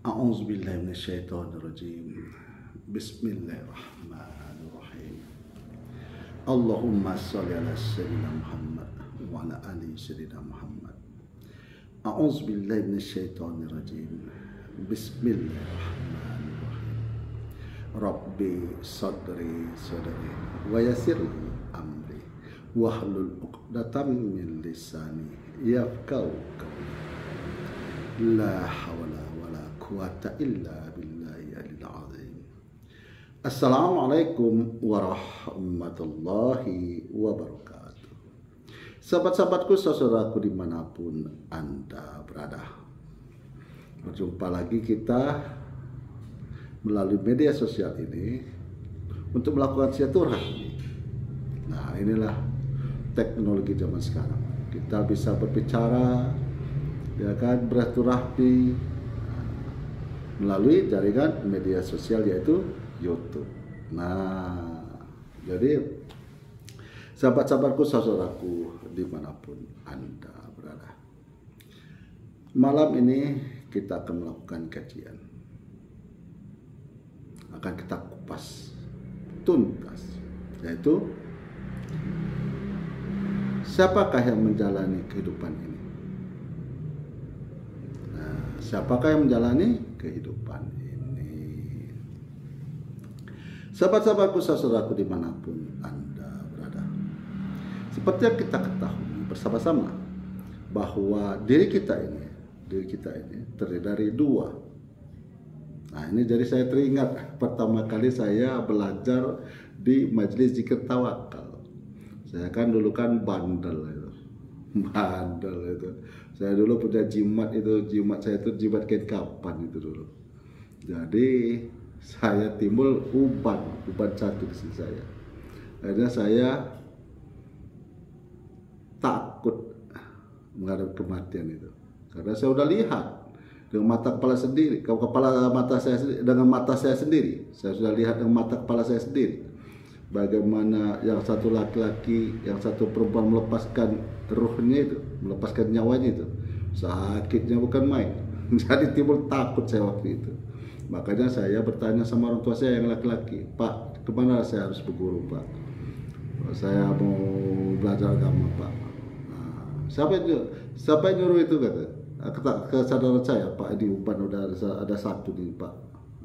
A'udzubillahi minasyaitonirrajim. Bismillahirrahmanirrahim. Allahumma shalli ala sayyidina Muhammad wa ala ali sayyidina Muhammad. A'udzubillahi minasyaitonirrajim. Bismillahirrahmanirrahim. Rabbi sadri wa yassirli amri wahlul 'uqdatam min lisani yafqahu qawli. La hawla wala quwata illa billahi alil azim. Assalamualaikum warahmatullahi wabarakatuh. Sahabat-sahabatku, saudaraku dimanapun Anda berada, berjumpa lagi kita melalui media sosial ini untuk melakukan silaturahmi. Nah, inilah teknologi zaman sekarang. Kita bisa berbicara, ya kan, bersilaturahmi melalui jaringan media sosial yaitu YouTube. Nah, jadi sahabat-sahabatku, saudaraku dimanapun Anda berada, malam ini kita akan melakukan kajian. Akan kita kupas tuntas, yaitu siapakah yang menjalani kehidupan ini? Siapakah yang menjalani kehidupan ini? Sahabat-sahabatku, saudaraku dimanapun Anda berada, seperti yang kita ketahui bersama-sama bahwa diri kita ini terdiri dari dua. Nah, ini jadi saya teringat pertama kali saya belajar di majelis zikir tawakal. Saya kan dulu kan bandel itu. Saya dulu punya jimat saya itu jimat kain kapan itu dulu. Jadi saya timbul uban satu di sini saya. Akhirnya saya takut menghadapi kematian itu, karena saya udah lihat dengan mata kepala saya sendiri. Saya sudah lihat dengan mata kepala saya sendiri bagaimana yang satu laki-laki, yang satu perempuan melepaskan ruhnya itu, melepaskan nyawanya itu. Sakitnya bukan main. Jadi timbul takut saya waktu itu. Makanya saya bertanya sama orang tua saya yang laki-laki, "Pak, kemana saya harus berguru, Pak? Saya mau belajar agama, Pak." Nah, siapa yang nyuruh itu, kata kesadaran saya, "Pak, di Uban udah ada satu nih, Pak."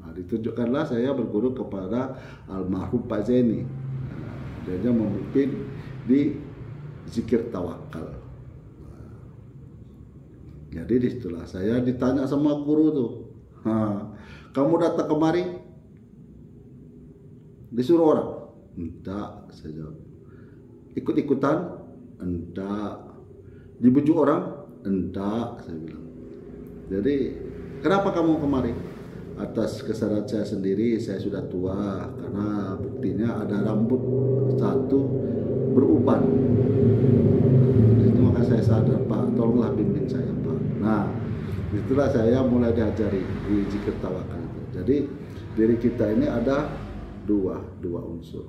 Nah, ditunjukkanlah saya berguru kepada almarhum Pak Zeni. Nah, dia memimpin di zikir tawakal. Nah, jadi disitulah saya ditanya sama guru tuh, "Kamu datang kemari disuruh orang?" "Enggak," saya jawab. "Ikut-ikutan?" "Enggak." "Dibujuk orang?" "Enggak," saya bilang. "Jadi kenapa kamu kemari?" "Atas kesadaran saya sendiri, saya sudah tua, karena buktinya ada rambut satu beruban. Itu maka saya sadar, Pak, tolonglah bimbing saya, Pak." Nah, itulah saya mulai diajari di zikir tawakal itu. Jadi diri kita ini ada dua unsur,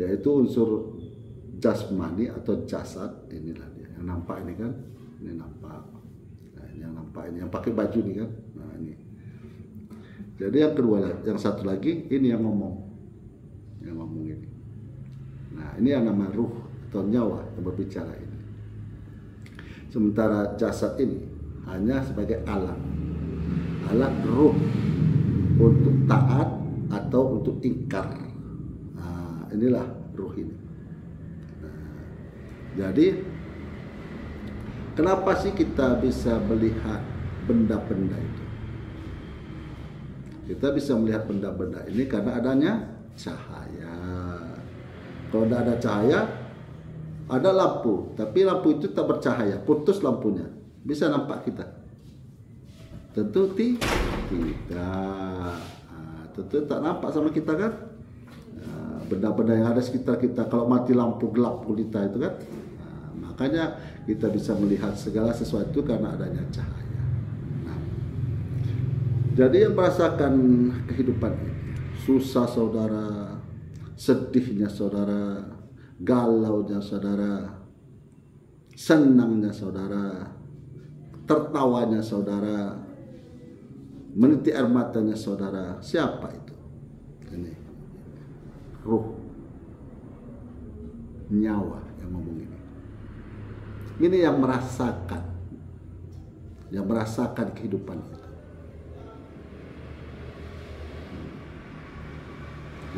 yaitu unsur jasmani atau jasad. Inilah dia yang nampak ini kan, ini nampak. Nah, ini yang nampak ini yang pakai baju nih kan. Nah, ini. Jadi yang kedua, yang satu lagi ini yang ngomong ini. Nah, ini yang nama ruh atau nyawa yang berbicara ini. Sementara jasad ini hanya sebagai alat ruh untuk taat atau untuk ingkar. Nah, inilah ruh ini. Nah, jadi kenapa sih kita bisa melihat benda-benda itu? Kita bisa melihat benda-benda ini karena adanya cahaya. Kalau tidak ada cahaya, ada lampu, tapi lampu itu tak bercahaya, putus lampunya, bisa nampak kita? Tentu tidak. Nah, tentu tak nampak sama kita kan? Nah, benda-benda yang ada sekitar kita, kalau mati lampu gelap gulita itu kan? Nah, makanya kita bisa melihat segala sesuatu karena adanya cahaya. Jadi yang merasakan kehidupan ini, susah saudara, sedihnya saudara, galaunya saudara, senangnya saudara, tertawanya saudara, meniti air matanya saudara. Siapa itu? Ini ruh, nyawa yang ngomong ini. Ini yang merasakan kehidupan itu.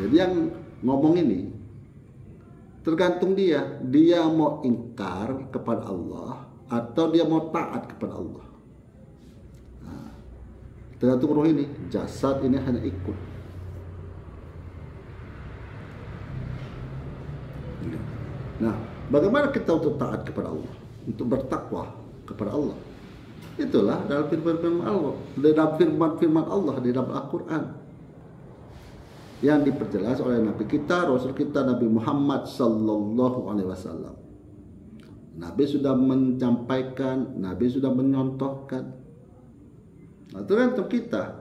Jadi yang ngomong ini tergantung dia mau ingkar kepada Allah atau dia mau taat kepada Allah. Nah, tergantung roh ini, jasad ini hanya ikut. Nah, bagaimana kita untuk taat kepada Allah, untuk bertakwa kepada Allah? Itulah dalam firman Allah, dalam firman Allah di dalam Al-Quran yang diperjelas oleh Nabi kita, Rasul kita, Nabi Muhammad Sallallahu Alaihi Wasallam. Nabi sudah menyampaikan, Nabi sudah menyontohkan. Nah, tergantung kita.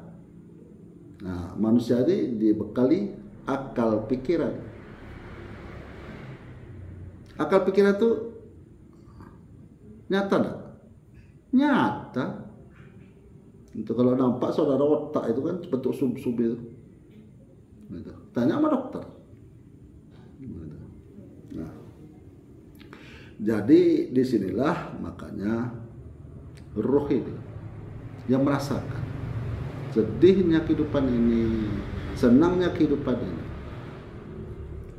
Nah, manusia ini dibekali akal pikiran. Akal pikiran itu nyata enggak? Nyata. Itu kalau nampak saudara otak itu kan bentuk sub-sub itu. Gitu. Tanya sama dokter. Gitu. Nah, jadi disinilah makanya roh ini yang merasakan sedihnya kehidupan ini, senangnya kehidupan ini.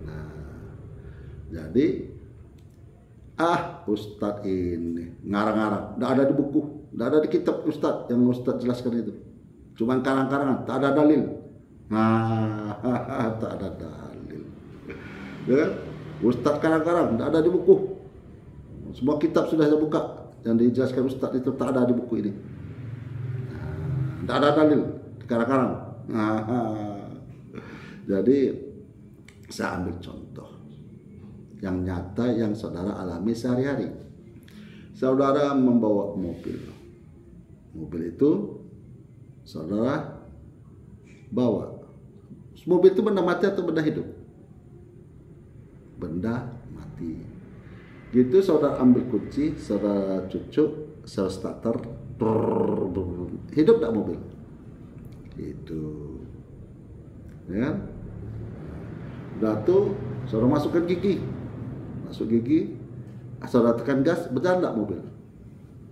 Nah, jadi Ustadz ini ngarang-ngarang, tidak ada di buku, tidak ada di kitab Ustadz yang Ustadz jelaskan itu, cuman karang-karangan, tak ada dalil. Nah, tak ada dalil. Ya kan? Ustadz karang-karang, tidak ada di buku. Semua kitab sudah saya buka, yang dijelaskan Ustadz itu tak ada di buku ini. Nah, tidak ada dalil, karang-karang. Nah, jadi saya ambil contoh yang nyata yang saudara alami sehari-hari. Saudara membawa mobil. Mobil itu saudara bawa. Mobil itu benda mati atau benda hidup? Benda mati. Gitu saudara ambil kunci, saudara cucuk, saudara starter, hidup tak mobil? Gitu. Ya. Udah tuh saudara masukkan gigi. Masuk gigi, saudara tekan gas, berjalan tak mobil?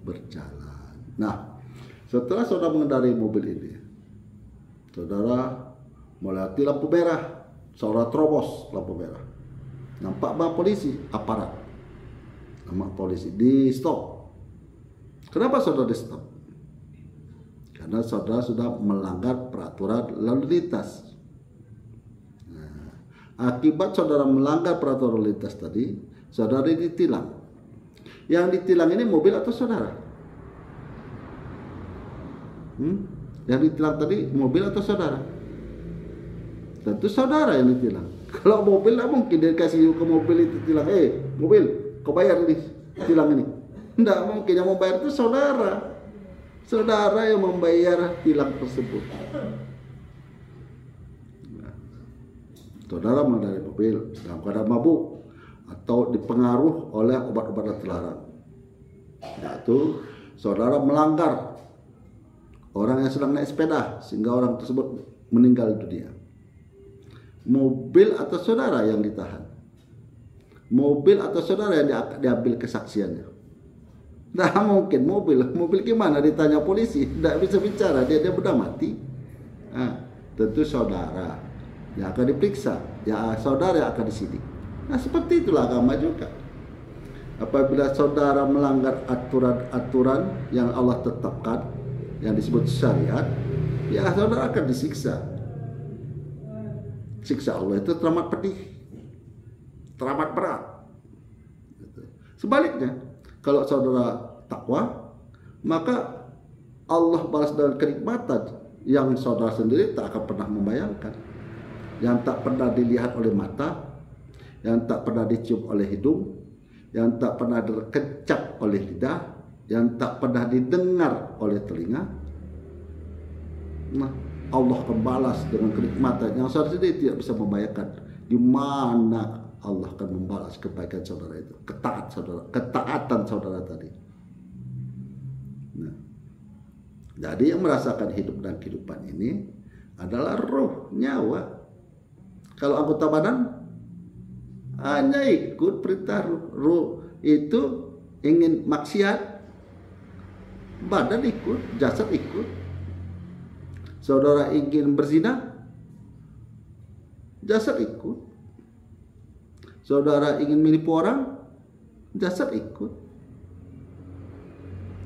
Berjalan. Nah, setelah saudara mengendarai mobil ini, saudara melewati lampu merah, saudara terobos lampu merah. Nampak bang polisi, aparat. Nampak polisi, di stop. Kenapa saudara di stop? Karena saudara sudah melanggar peraturan lalu lintas. Nah, akibat saudara melanggar peraturan lalu lintas tadi, saudara ditilang. Yang ditilang ini mobil atau saudara? Yang ditilang tadi mobil atau saudara? Tentu saudara yang ditilang. Kalau mobil tidak mungkin dia kasih ke mobil itu tilang. Mobil, kau bayar ini tilang ini. Tidak mungkin, yang membayar itu saudara. Saudara yang membayar tilang tersebut. Nah, saudara mengendarai mobil dalam keadaan mabuk atau dipengaruhi oleh obat-obatan terlarang. Yaitu saudara melanggar orang yang sedang naik sepeda sehingga orang tersebut meninggal dunia. Mobil atau saudara yang ditahan? Mobil atau saudara yang diambil kesaksiannya? Nah mungkin mobil gimana ditanya polisi, tidak bisa bicara, dia sudah mati. Nah, tentu saudara yang akan diperiksa, ya saudara yang akan disidik. Nah seperti itulah agama juga. Apabila saudara melanggar aturan-aturan yang Allah tetapkan, yang disebut syariat, ya saudara akan disiksa. Siksa Allah itu teramat pedih, teramat berat. Sebaliknya, kalau saudara takwa, maka Allah balas dengan kenikmatan yang saudara sendiri tak akan pernah membayangkan, yang tak pernah dilihat oleh mata, yang tak pernah dicium oleh hidung, yang tak pernah dikecap oleh lidah, yang tak pernah didengar oleh telinga. Nah, Allah akan balas dengan kenikmatan yang saudara sendiri tidak bisa membayangkan. Di mana Allah akan membalas kebaikan saudara itu, ketaatan saudara tadi. Nah, Jadi yang merasakan hidup dan kehidupan ini adalah roh, nyawa. Kalau anggota badan hanya ikut perintah roh. Roh itu ingin maksiat, badan ikut, jasad ikut. Saudara ingin berzina, jasad ikut. Saudara ingin menipu orang, jasad ikut.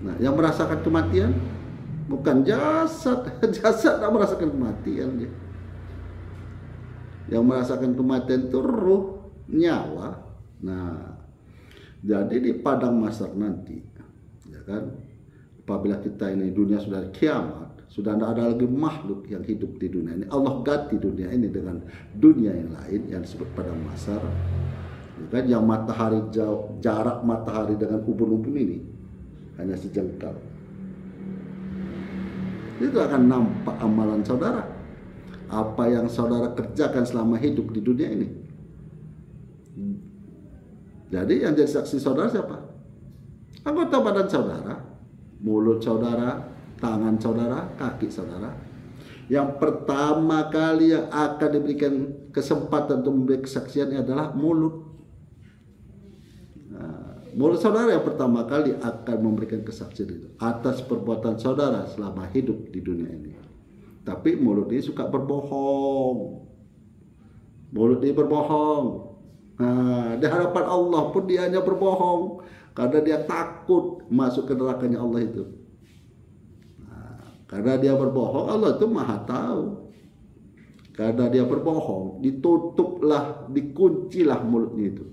Nah, yang merasakan kematian bukan jasad. Jasad tak merasakan kematian dia. Yang merasakan kematian itu ruh, nyawa. Nah, jadi di padang mahsyar nanti, ya kan, apabila kita ini dunia sudah kiamat, sudah tidak ada lagi makhluk yang hidup di dunia ini. Allah ganti dunia ini dengan dunia yang lain yang disebut padang mahsyar. Ya kan, yang matahari jauh, jarak matahari dengan ubun-ubun ini hanya sejengkal. Itu akan nampak amalan saudara, apa yang saudara kerjakan selama hidup di dunia ini. Jadi yang jadi saksi saudara siapa? Anggota badan saudara, mulut saudara, tangan saudara, kaki saudara. Yang pertama kali yang akan diberikan kesempatan untuk memberi kesaksian adalah mulut. Mulut saudara yang pertama kali akan memberikan kesaksian itu atas perbuatan saudara selama hidup di dunia ini. Tapi mulut ini suka berbohong. Mulut ini berbohong. Nah, di hadapan Allah pun dia hanya berbohong karena dia takut masuk ke nerakanya Allah itu. Nah, karena dia berbohong, Allah itu maha tahu. Karena dia berbohong, ditutuplah, dikuncilah mulutnya itu.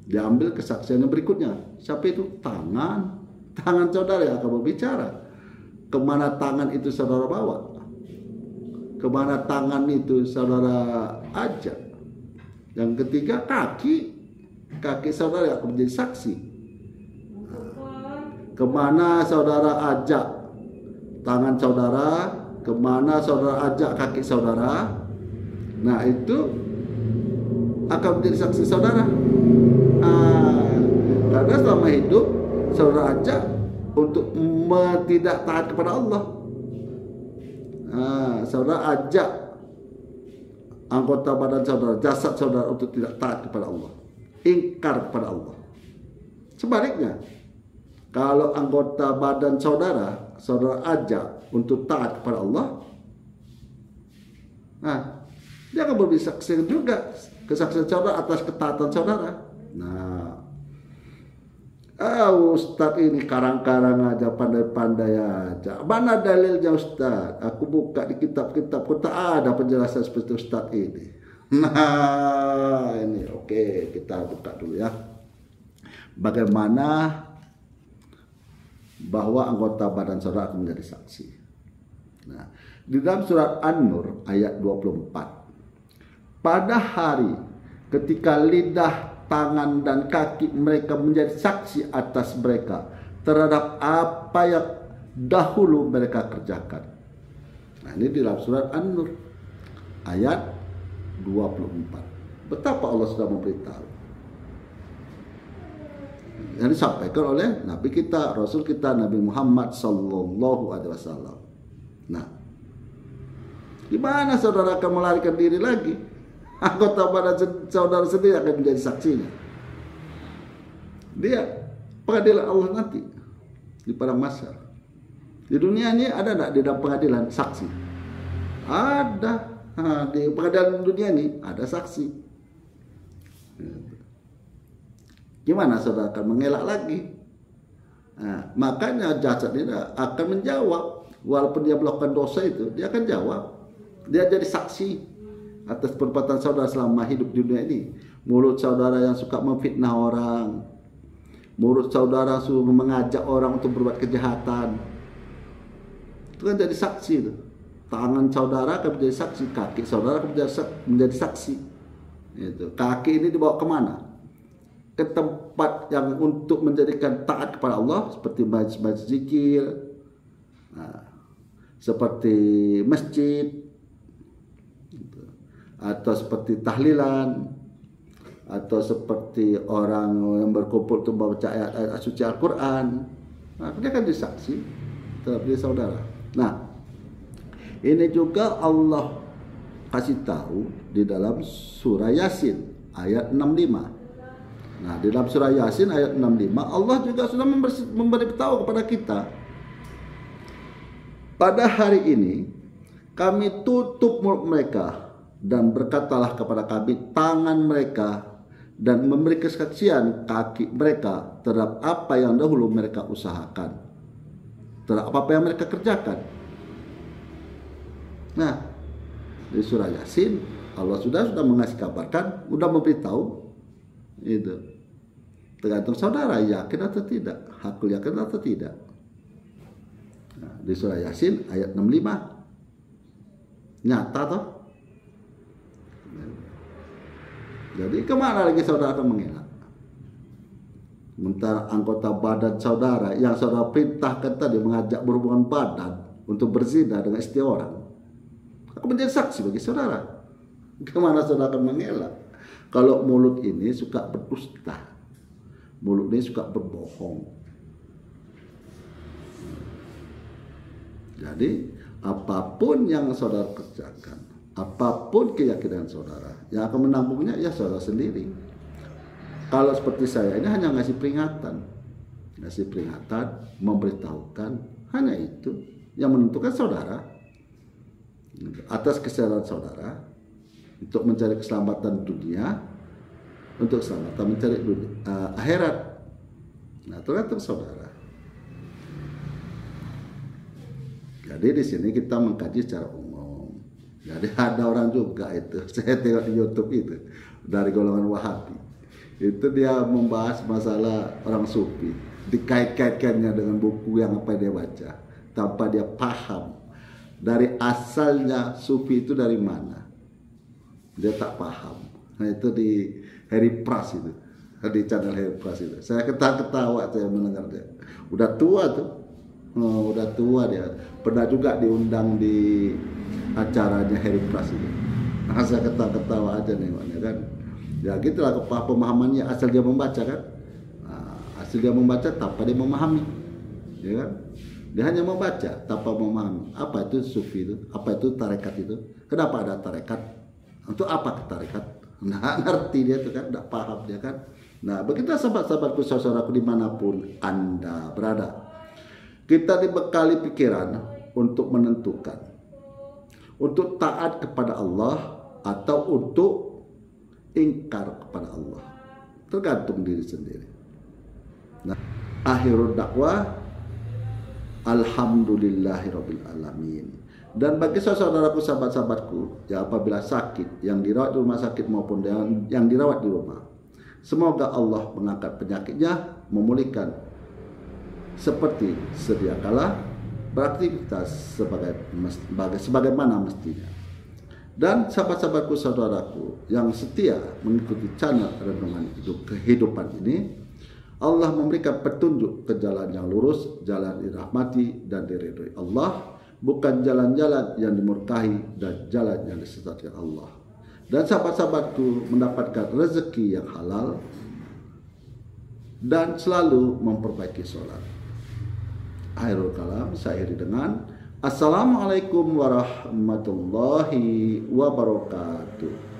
Diambil kesaksian yang berikutnya. Siapa itu? Tangan. Tangan saudara yang akan berbicara. Kemana tangan itu saudara bawa? Kemana tangan itu saudara ajak? Yang ketiga, kaki. Kaki saudara yang akan menjadi saksi. Kemana saudara ajak tangan saudara? Kemana saudara ajak kaki saudara? Nah, itu akan menjadi saksi saudara. Karena selama hidup saudara ajak untuk tidak taat kepada Allah. Saudara ajak anggota badan saudara, jasad saudara untuk tidak taat kepada Allah, ingkar kepada Allah. Sebaliknya, kalau anggota badan saudara, saudara ajak untuk taat kepada Allah, nah, dia akan memberi kesaksian juga, kesaksian saudara atas ketaatan saudara. Nah, Ustadz ini karang-karang aja, pandai-pandai aja. Mana dalilnya Ustadz? Aku buka di kitab-kitabku, tak ada penjelasan seperti Ustadz ini. Nah, ini oke, kita buka dulu ya. Bagaimana bahwa anggota badan saudara akan menjadi saksi. Nah, di dalam surat An-Nur ayat 24. Pada hari ketika lidah, tangan dan kaki mereka menjadi saksi atas mereka terhadap apa yang dahulu mereka kerjakan. Nah, ini di dalam surat An-Nur ayat 24. Betapa Allah sudah memberitahu. Yang disampaikan oleh Nabi kita, Rasul kita, Nabi Muhammad Sallallahu Alaihi Wasallam. Nah, gimana saudara akan melarikan diri lagi? Anggota badan saudara sendiri akan menjadi saksinya. Dia pengadilan Allah nanti di padang mahsyar. Di dunia ini ada enggak di dalam pengadilan saksi? Ada. Nah, di pengadilan dunia ini ada saksi. Gimana saudara akan mengelak lagi? Nah, makanya jasad ini akan menjawab. Walaupun dia melakukan dosa itu, dia akan jawab. Dia jadi saksi atas perbuatan saudara selama hidup di dunia ini. Mulut saudara yang suka memfitnah orang, mulut saudara suka mengajak orang untuk berbuat kejahatan, itu kan jadi saksi itu. Tangan saudara akan menjadi saksi, kaki saudara akan menjadi saksi. Itu. Kaki ini dibawa kemana? Ke tempat yang untuk menjadikan taat kepada Allah, seperti majlis zikir, nah, seperti masjid, atau seperti tahlilan, atau seperti orang yang berkumpul untuk membaca ayat-ayat suci Al-Quran. Nah, dia kan disaksi. terhadap diri saudara. Nah, ini juga Allah kasih tahu di dalam surah Yasin ayat 65. Nah, di dalam surah Yasin ayat 65 Allah juga sudah memberitahu kepada kita, pada hari ini kami tutup mulut mereka dan berkatalah kepada kami tangan mereka, dan memberi kesaksian kaki mereka terhadap apa yang dahulu mereka usahakan, terhadap apa yang mereka kerjakan. Nah, di surah Yasin Allah sudah mengasih kabarkan, sudah memberitahu itu. Tergantung saudara yakin atau tidak, hakul yakin atau tidak. Nah, di surah Yasin ayat 65 nyata toh. Jadi kemana lagi saudara akan mengelak? Sementara anggota badan saudara yang saudara perintahkan tadi mengajak berhubungan badan untuk berzina dengan istri orang, aku menjadi saksi bagi saudara. Kemana saudara akan mengelak? Kalau mulut ini suka berdusta, mulut ini suka berbohong. Jadi apapun yang saudara kerjakan, apapun keyakinan saudara, yang akan menanggungnya ya saudara sendiri. Kalau seperti saya ini hanya ngasih peringatan, memberitahukan, hanya itu yang menentukan saudara. Atas kesadaran saudara untuk mencari keselamatan dunia, untuk keselamatan mencari akhirat. Nah, tergantung saudara. Jadi di sini kita mengkaji secara umum. Jadi ada orang juga itu, saya tengok di YouTube itu, dari golongan Wahabi. Itu dia membahas masalah orang sufi, dikait-kaitkannya dengan buku yang apa dia baca, tanpa dia paham dari asalnya sufi itu dari mana. Dia tak paham. Nah, itu di Harry Pras itu, di channel Harry Pras itu. Saya ketawa saya mendengar dia. Udah tua tuh. Oh, udah tua dia. Pernah juga diundang di acaranya Harry Pras itu. Nah, saya ketawa aja nengoknya kan. Ya gitulah pemahamannya, asal dia membaca kan. Nah, asal dia membaca tanpa dia memahami. Ya kan? Dia hanya membaca tanpa memahami. Apa itu sufi itu? Apa itu tarekat itu? Kenapa ada tarekat? Untuk apa tarekat? Nah, ngerti dia tuh kan, tidak paham dia kan. Nah, begitu sahabat-sahabatku, saudaraku dimanapun Anda berada, kita dibekali pikiran untuk menentukan, untuk taat kepada Allah atau untuk ingkar kepada Allah. Tergantung diri sendiri. Nah, akhirul dakwah alhamdulillahirabbil alamin. Dan bagi saudaraku, sahabat-sahabatku yang apabila sakit, yang dirawat di rumah sakit maupun yang dirawat di rumah, semoga Allah mengangkat penyakitnya, memulihkan seperti sedia kala, beraktivitas sebagaimana mestinya. Dan sahabat-sahabatku, saudaraku yang setia mengikuti channel renungan kehidupan ini, Allah memberikan petunjuk ke jalan yang lurus, jalan dirahmati dan diridhoi Allah, bukan jalan-jalan yang dimurkahi dan jalan yang disesatkan Allah. Dan sahabat-sahabatku mendapatkan rezeki yang halal dan selalu memperbaiki sholat. Akhirul kalam saya akhiri dengan Assalamualaikum warahmatullahi wabarakatuh.